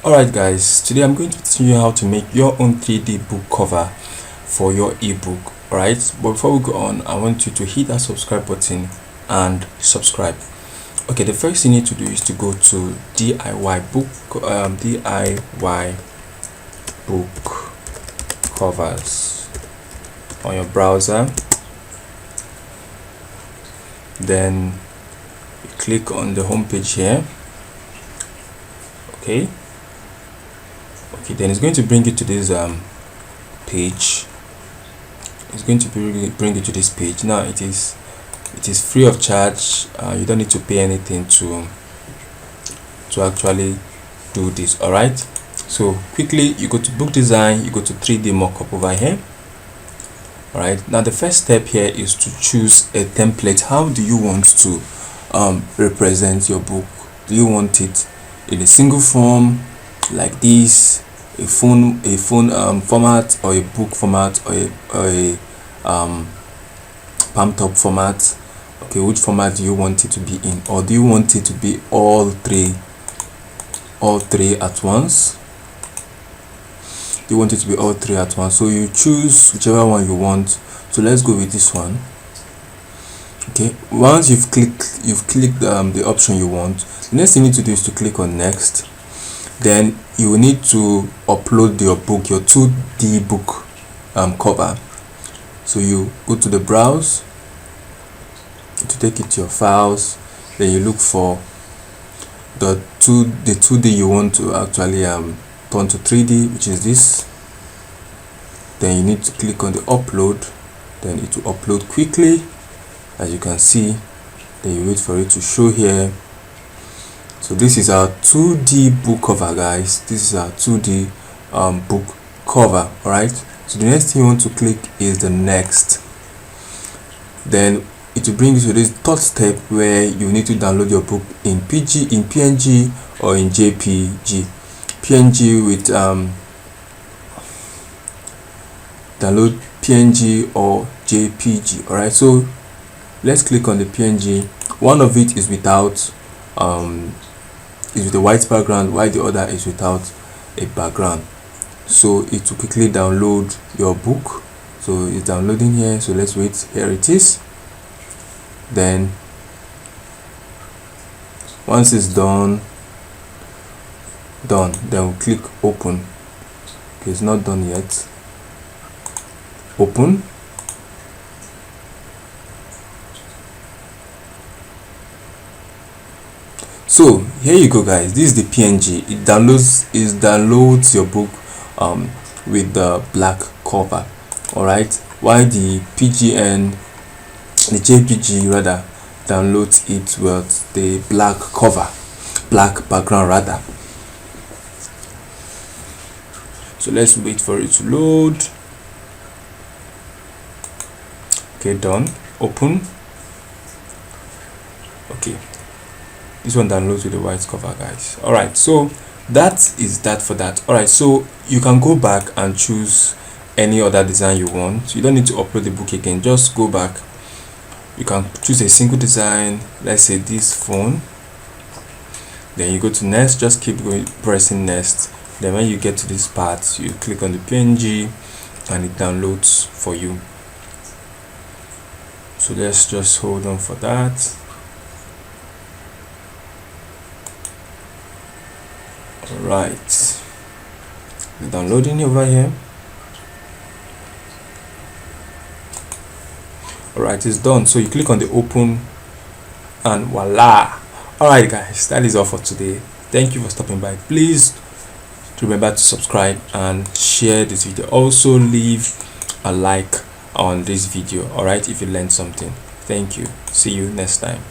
Alright guys, today I'm going to teach you how to make your own 3D book cover for your ebook. Alright, but before we go on, I want you to hit that subscribe button and subscribe. Okay, the first thing you need to do is to go to DIY book covers on your browser. Then you click on the home page here. Okay, then it's going to bring you to this page. It's going to bring you to this page. Now it is free of charge. You don't need to pay anything to actually do this. All right, so quickly you go to book design, you go to 3D mockup over here. All right, now the first step here is to choose a template. How do you want to represent your book? Do you want it in a single form like this, a phone format, or a book format, or a palm top format? Okay, which format do you want it to be in? Or do you want it to be all three at once? You want it to be all three at once, so you choose whichever one you want. So let's go with this one. Okay, once you've clicked the option you want, the next thing you need to do is to click on next. Then you will need to upload your book, your 2D book cover. So you go to the browse to take it to your files. Then you look for the 2D you want to actually turn to 3D, which is this. Then you need to click on the upload. Then it will upload quickly, as you can see. Then you wait for it to show here. So this is our 2D book cover, guys. This is our 2D book cover. All right, so the next thing you want to click is the next. Then it will bring you to this third step where you need to download your book in PNG or in JPG. PNG with download PNG or JPG. All right, so let's click on the PNG. One of it is without with a white background, while the other is without a background. So it will quickly download your book. So it's downloading here, so let's wait. Here it is. Then once it's done, then we'll click open. Okay, it's not done yet. Open. So here you go, guys. This is the PNG. It downloads your book with the black cover. All right, while the JPG rather downloads it with the black cover, black background rather. So let's wait for it to load. Okay, done. Open. Okay, this one downloads with the white cover, guys. All right, so that is that for that. All right, so you can go back and choose any other design you want. You don't need to upload the book again. Just go back. You can choose a single design, let's say this phone. Then you go to next. Just keep going, pressing next. Then when you get to this part, you click on the PNG and it downloads for you. So let's just hold on for that. Right, it's downloading over here. All right, it's done. So you click on the open and voila. All right, guys, that is all for today. Thank you for stopping by. Please remember to subscribe and share this video. Also leave a like on this video, all right, if you learned something. Thank you. See you next time.